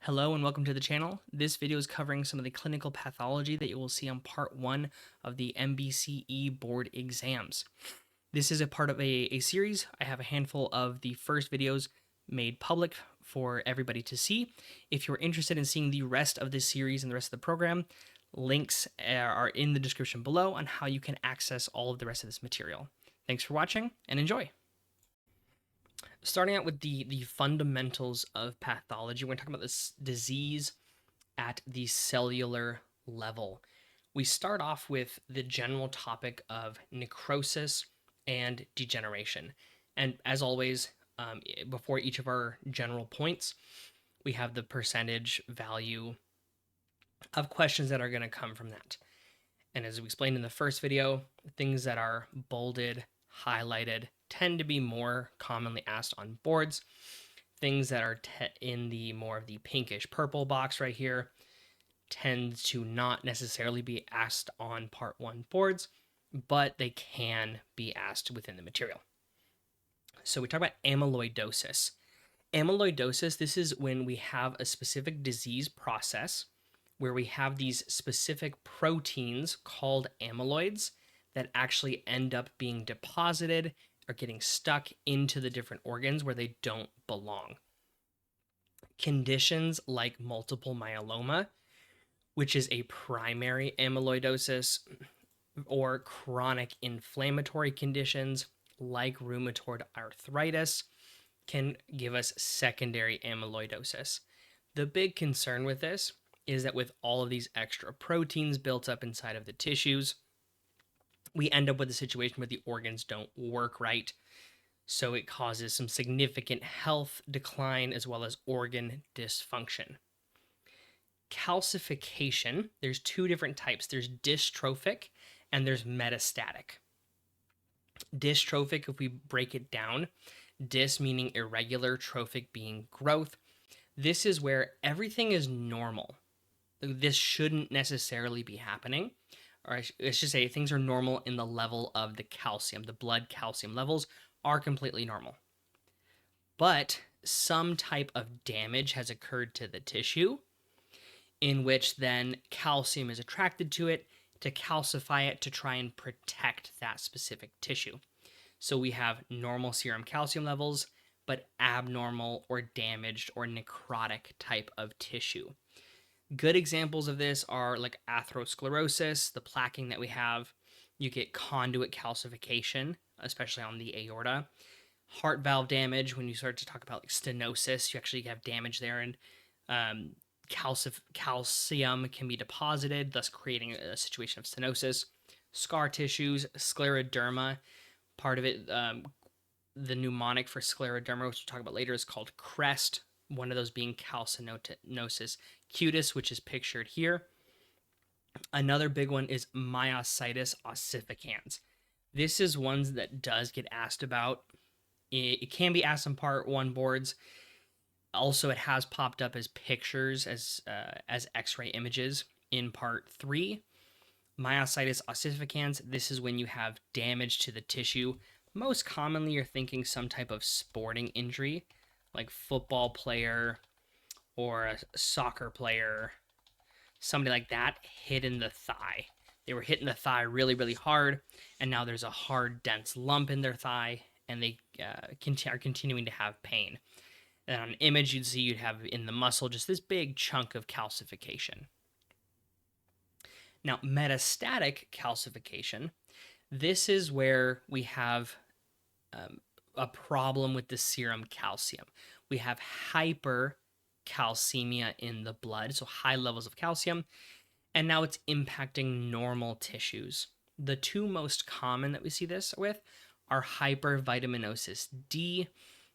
Hello and welcome to the channel. This video is covering some of the clinical pathology that you will see on part 1 of the NBCE board exams. This is a part of a series. I have a handful of the first videos made public for everybody to see. If you're interested in seeing the rest of this series and the rest of the program, links are in the description below on how you can access all of the rest of this material. Thanks for watching and enjoy. Starting out with the fundamentals of pathology, we're going to talk about this disease at the cellular level. We start off with the general topic of necrosis and degeneration. And as always, before each of our general points, we have the percentage value of questions that are going to come from that. And as we explained in the first video, things that are bolded, highlighted, tend to be more commonly asked on boards. Things that are in the more of the pinkish purple box right here tend to not necessarily be asked on part 1 boards, but they can be asked within the material. So we talk about amyloidosis. Amyloidosis, this is when we have a specific disease process where we have these specific proteins called amyloids that actually end up being deposited or getting stuck into the different organs where they don't belong. Conditions like multiple myeloma, which is a primary amyloidosis, or chronic inflammatory conditions like rheumatoid arthritis can give us secondary amyloidosis. The big concern with this is that with all of these extra proteins built up inside of the tissues, we end up with a situation where the organs don't work right. So it causes some significant health decline as well as organ dysfunction. Calcification, there's two different types. There's dystrophic and there's metastatic. Dystrophic, if we break it down, dys meaning irregular, trophic being growth. This is where everything is normal. This shouldn't necessarily be happening. Or I should say things are normal in the level of the calcium. The blood calcium levels are completely normal. But some type of damage has occurred to the tissue in which then calcium is attracted to it to calcify it to try and protect that specific tissue. So we have normal serum calcium levels, but abnormal or damaged or necrotic type of tissue. Good examples of this are like atherosclerosis, the plaquing that we have. You get conduit calcification, especially on the aorta. Heart valve damage, when you start to talk about like stenosis, you actually have damage there, and calcium can be deposited, thus creating a situation of stenosis. Scar tissues, scleroderma, part of it, the mnemonic for scleroderma, which we'll talk about later, is called CREST, one of those being calcinosis cutis, which is pictured here. Another big one is myositis ossificans. This is one that does get asked about. It can be asked on part 1 boards. Also, it has popped up as pictures, as x-ray images in part 3. Myositis ossificans, this is when you have damage to the tissue. Most commonly, you're thinking some type of sporting injury, like football player or a soccer player, somebody like that hit in the thigh. They were hitting the thigh really, really hard, and now there's a hard, dense lump in their thigh, and they are continuing to have pain. And on an image, you'd have in the muscle just this big chunk of calcification. Now, metastatic calcification, this is where we have a problem with the serum calcium. We have hypercalcemia in the blood, so high levels of calcium, and now it's impacting normal tissues. The two most common that we see this with are hypervitaminosis D,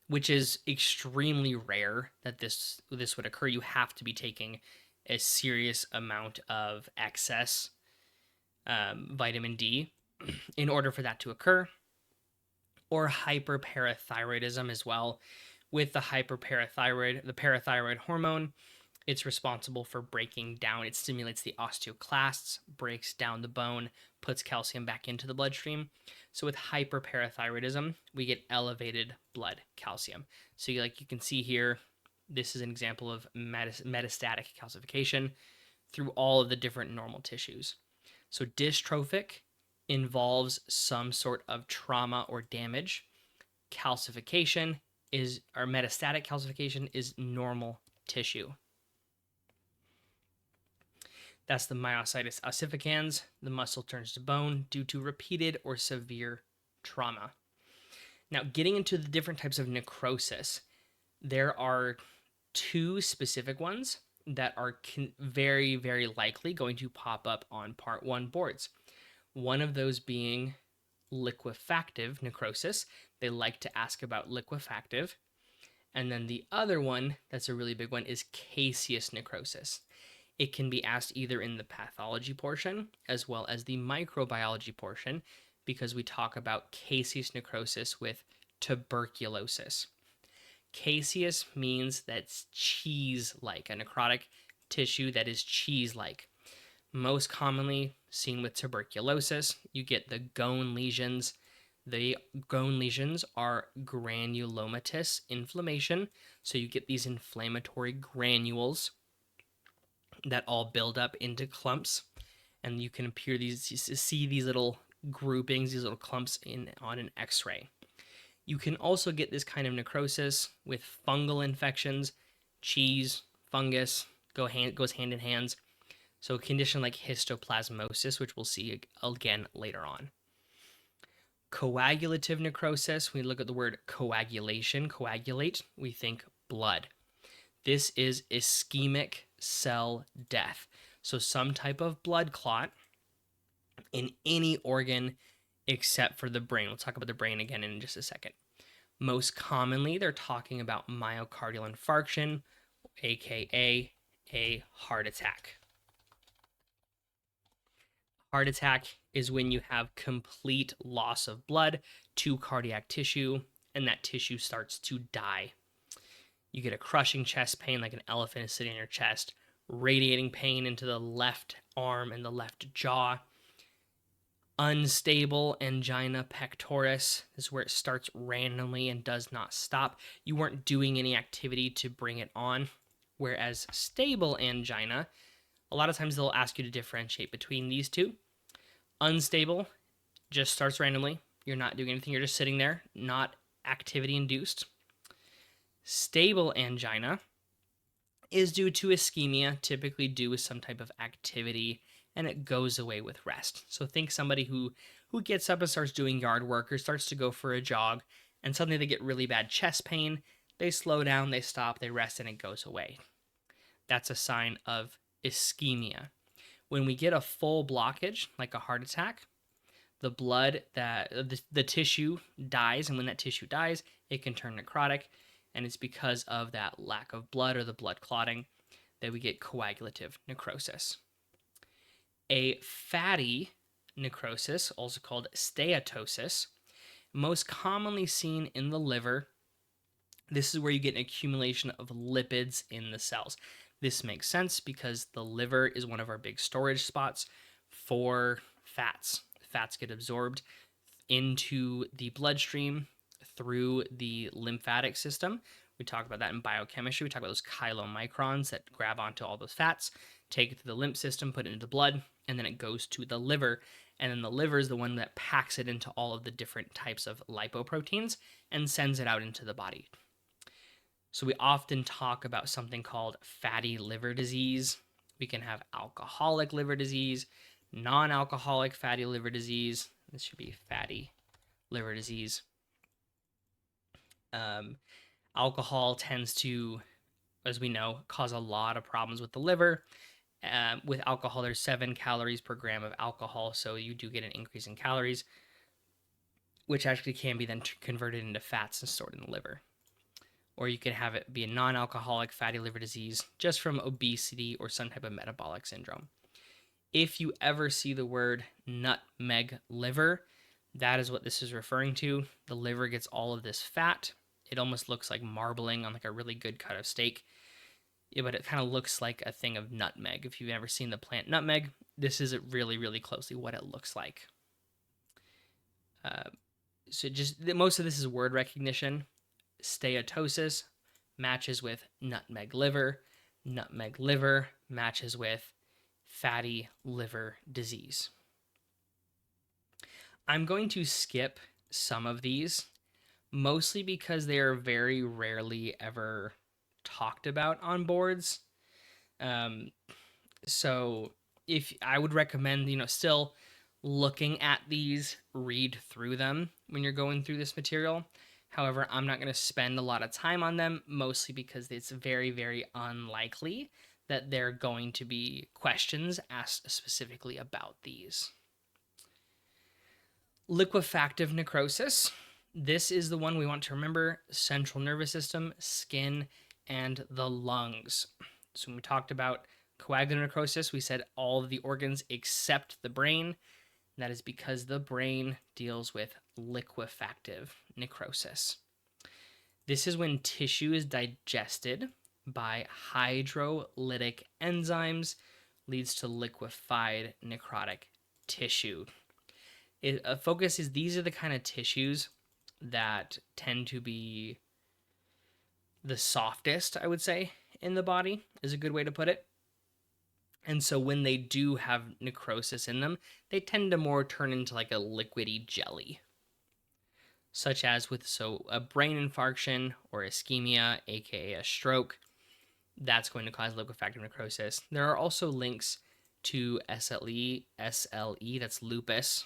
which is extremely rare that this would occur. You have to be taking a serious amount of excess vitamin D in order for that to occur. Or hyperparathyroidism as well. With the hyperparathyroid, the parathyroid hormone, it's responsible for breaking down. It stimulates the osteoclasts, breaks down the bone, puts calcium back into the bloodstream. So with hyperparathyroidism, we get elevated blood calcium. So you can see here, This is an example of metastatic calcification through all of the different normal tissues. So dystrophic involves some sort of trauma or damage. Calcification is, or metastatic calcification is normal tissue. That's the myositis ossificans. The muscle turns to bone due to repeated or severe trauma. Now, getting into the different types of necrosis, there are two specific ones that are very, very likely going to pop up on Part 1 boards. One of those being liquefactive necrosis. They like to ask about liquefactive. And then the other one, that's a really big one, is caseous necrosis. It can be asked either in the pathology portion as well as the microbiology portion, because we talk about caseous necrosis with tuberculosis. Caseous means that's cheese-like, a necrotic tissue that is cheese-like. Most commonly seen with tuberculosis, you get the Gone lesions. The Gone lesions are granulomatous inflammation, so you get these inflammatory granules that all build up into clumps, and you can see these little groupings, these little clumps on an X-ray. You can also get this kind of necrosis with fungal infections. Cheese, fungus goes hand in hand. So a condition like histoplasmosis, which we'll see again later on. Coagulative necrosis, we look at the word coagulation, coagulate, we think blood. This is ischemic cell death. So some type of blood clot in any organ except for the brain. We'll talk about the brain again in just a second. Most commonly, they're talking about myocardial infarction, aka a heart attack. Heart attack is when you have complete loss of blood to cardiac tissue, and that tissue starts to die. You get a crushing chest pain like an elephant is sitting on your chest, radiating pain into the left arm and the left jaw. Unstable angina pectoris is where it starts randomly and does not stop. You weren't doing any activity to bring it on. Whereas stable angina, a lot of times they'll ask you to differentiate between these two. Unstable just starts randomly. You're not doing anything. You're just sitting there, not activity induced. Stable angina is due to ischemia, typically due with some type of activity, and it goes away with rest. So think somebody who gets up and starts doing yard work or starts to go for a jog, and suddenly they get really bad chest pain. They slow down, they stop, they rest, and it goes away. That's a sign of ischemia. When we get a full blockage, like a heart attack, the blood, the tissue dies, and when that tissue dies, it can turn necrotic, and it's because of that lack of blood or the blood clotting that we get coagulative necrosis. A fatty necrosis, also called steatosis, most commonly seen in the liver. This is where you get an accumulation of lipids in the cells. This makes sense because the liver is one of our big storage spots for fats. Fats get absorbed into the bloodstream through the lymphatic system. We talk about that in biochemistry. We talk about those chylomicrons that grab onto all those fats, take it to the lymph system, put it into blood, and then it goes to the liver. And then the liver is the one that packs it into all of the different types of lipoproteins and sends it out into the body. So we often talk about something called fatty liver disease. We can have alcoholic liver disease, non-alcoholic fatty liver disease. This should be fatty liver disease. Alcohol tends to, as we know, cause a lot of problems with the liver. With alcohol, there's 7 calories per gram of alcohol, so you do get an increase in calories, which actually can be then converted into fats and stored in the liver. Or you could have it be a non-alcoholic fatty liver disease just from obesity or some type of metabolic syndrome. If you ever see the word nutmeg liver, that is what this is referring to. The liver gets all of this fat. It almost looks like marbling on like a really good cut of steak. Yeah, but it kind of looks like a thing of nutmeg. If you've ever seen the plant nutmeg, this is really, really closely what it looks like. So just most of this is word recognition. Steatosis, matches with nutmeg liver. Nutmeg liver matches with fatty liver disease. I'm going to skip some of these, mostly because they are very rarely ever talked about on boards. So if I would recommend, still looking at these, read through them when you're going through this material. However, I'm not going to spend a lot of time on them, mostly because it's very, very unlikely that there are going to be questions asked specifically about these. Liquefactive necrosis. This is the one we want to remember: central nervous system, skin, and the lungs. So when we talked about coagular necrosis, we said all of the organs except the brain. That is because the brain deals with liquefactive necrosis. This is when tissue is digested by hydrolytic enzymes, leads to liquefied necrotic tissue. A focus is these are the kind of tissues that tend to be the softest, I would say, in the body, is a good way to put it. And so when they do have necrosis in them, they tend to more turn into like a liquidy jelly. Such as with a brain infarction or ischemia, aka a stroke, that's going to cause liquefactive necrosis. There are also links to SLE, that's lupus,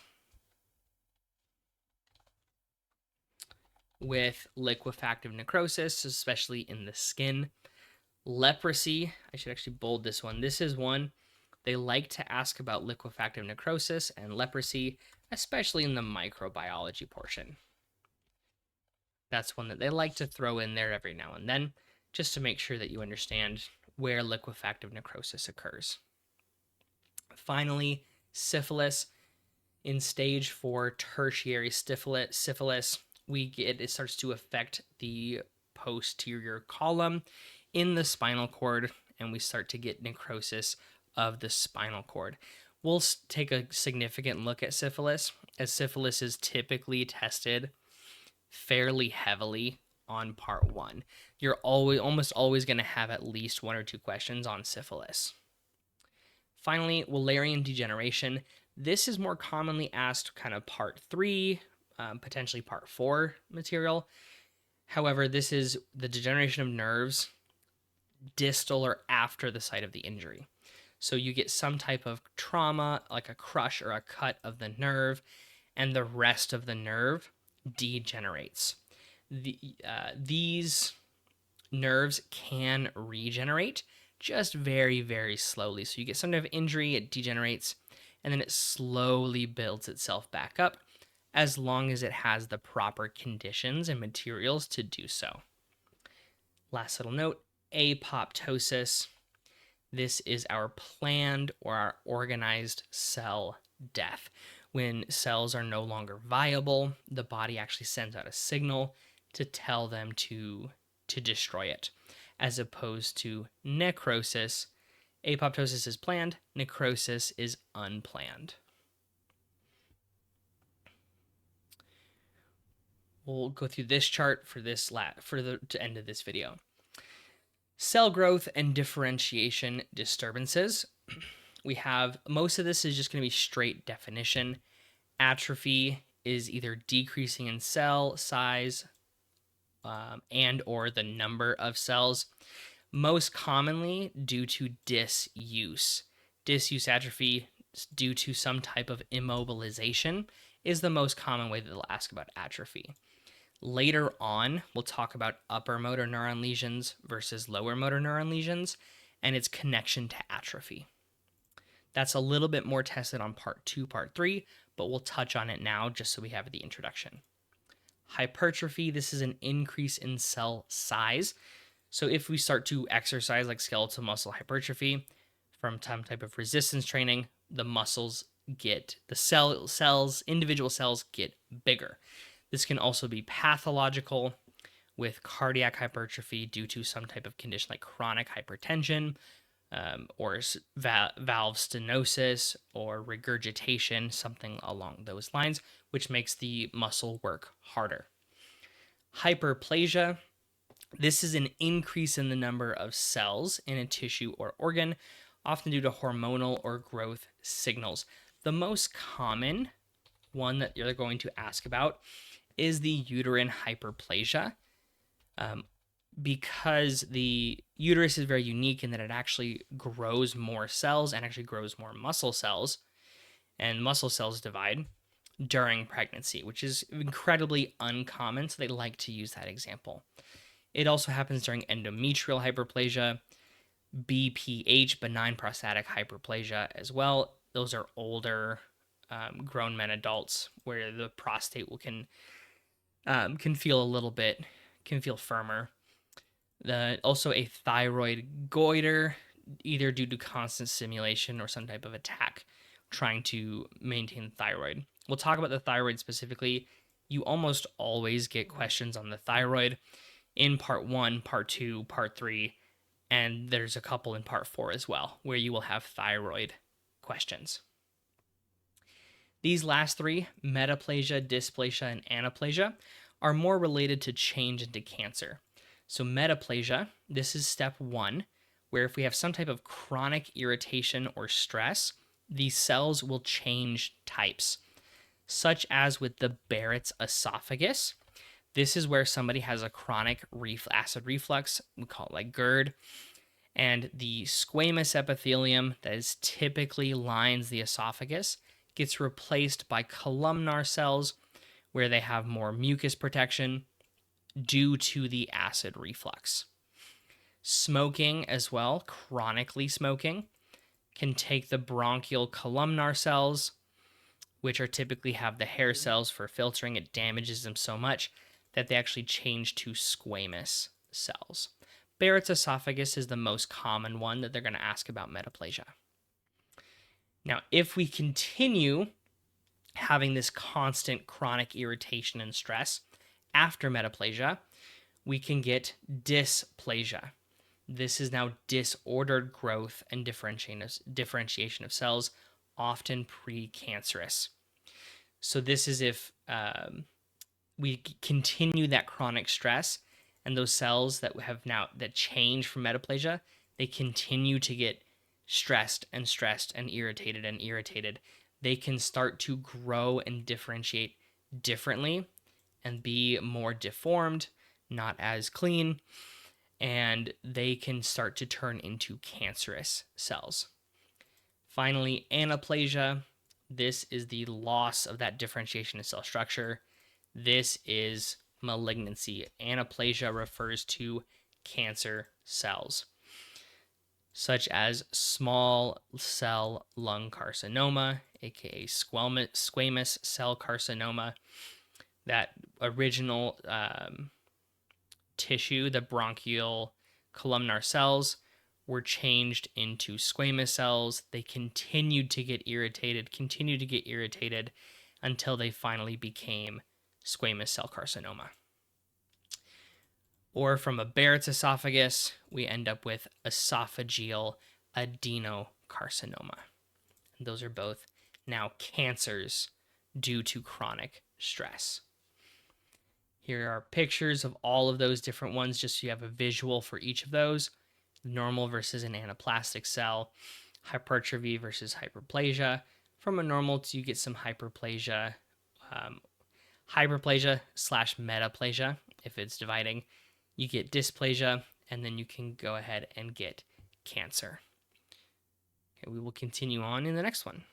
with liquefactive necrosis, especially in the skin. Leprosy, I should actually bold this one. This is one they like to ask about: liquefactive necrosis and leprosy, especially in the microbiology portion. That's one that they like to throw in there every now and then, just to make sure that you understand where liquefactive necrosis occurs. Finally, syphilis. In stage 4 tertiary syphilis, it starts to affect the posterior column in the spinal cord, and we start to get necrosis of the spinal cord. We'll take a significant look at syphilis, as syphilis is typically tested fairly heavily on part 1. You're almost always going to have at least 1 or 2 questions on syphilis. Finally, Wallerian degeneration. This is more commonly asked kind of part 3, potentially part 4 material. However, this is the degeneration of nerves distal or after the site of the injury. So you get some type of trauma, like a crush or a cut of the nerve, and the rest of the nerve degenerates. These nerves can regenerate, just very, very slowly. So you get some type of injury, it degenerates, and then it slowly builds itself back up, as long as it has the proper conditions and materials to do so. Last little note, apoptosis. This is our planned or our organized cell death. When cells are no longer viable, the body actually sends out a signal to tell them to destroy it, as opposed to necrosis. Apoptosis is planned, necrosis is unplanned. We'll go through this chart for the end of this video. Cell growth and differentiation disturbances. We have, most of this is just going to be straight definition. Atrophy is either decreasing in cell size and or the number of cells, most commonly due to disuse. Disuse atrophy due to some type of immobilization is the most common way that they'll ask about atrophy. Later on, we'll talk about upper motor neuron lesions versus lower motor neuron lesions and its connection to atrophy. That's a little bit more tested on part 2, part 3, but we'll touch on it now just so we have the introduction. Hypertrophy, this is an increase in cell size. So if we start to exercise like skeletal muscle hypertrophy from some type of resistance training, the muscles get, individual cells get bigger. This can also be pathological with cardiac hypertrophy due to some type of condition like chronic hypertension, or valve stenosis or regurgitation, something along those lines, which makes the muscle work harder. Hyperplasia, This is an increase in the number of cells in a tissue or organ, often due to hormonal or growth signals. The most common one that you're going to ask about is the uterine hyperplasia, because the uterus is very unique in that it actually grows more cells and actually grows more muscle cells, and muscle cells divide during pregnancy, which is incredibly uncommon, so they like to use that example. It also happens during endometrial hyperplasia, BPH, benign prostatic hyperplasia, as well. Those are older, grown men, adults, where the prostate can feel a little bit, can feel firmer. Also a thyroid goiter, either due to constant stimulation or some type of attack trying to maintain the thyroid. We'll talk about the thyroid specifically. You almost always get questions on the thyroid in part 1, part 2, part 3, and there's a couple in part 4 as well, where you will have thyroid questions. These last three, metaplasia, dysplasia, and anaplasia, are more related to change into cancer. So metaplasia, this is step 1, where if we have some type of chronic irritation or stress, these cells will change types, such as with the Barrett's esophagus. This is where somebody has a chronic acid reflux, we call it like GERD, and the squamous epithelium that is typically lines the esophagus gets replaced by columnar cells, where they have more mucus protection due to the acid reflux. Smoking as well, chronically smoking, can take the bronchial columnar cells, which are typically have the hair cells for filtering. It damages them so much that they actually change to squamous cells. Barrett's esophagus is the most common one that they're going to ask about metaplasia. Now, if we continue having this constant chronic irritation and stress after metaplasia, we can get dysplasia. This is now disordered growth and differentiation of cells, often precancerous. So this is if we continue that chronic stress, and those cells that change from metaplasia, they continue to get stressed and irritated. They can start to grow and differentiate differently and be more deformed, not as clean, and they can start to turn into cancerous cells. Finally, anaplasia. This is the loss of that differentiation of cell structure. This is malignancy. Anaplasia refers to cancer cells, such as small cell lung carcinoma, aka squamous cell carcinoma. That original tissue, the bronchial columnar cells, were changed into squamous cells. They continued to get irritated until they finally became squamous cell carcinoma. Or from a Barrett's esophagus, we end up with esophageal adenocarcinoma. And those are both now cancers due to chronic stress. Here are pictures of all of those different ones, just so you have a visual for each of those. Normal versus an anaplastic cell, hypertrophy versus hyperplasia. From a normal you get some hyperplasia, hyperplasia/metaplasia if it's dividing. You get dysplasia, and then you can go ahead and get cancer. Okay, we will continue on in the next one.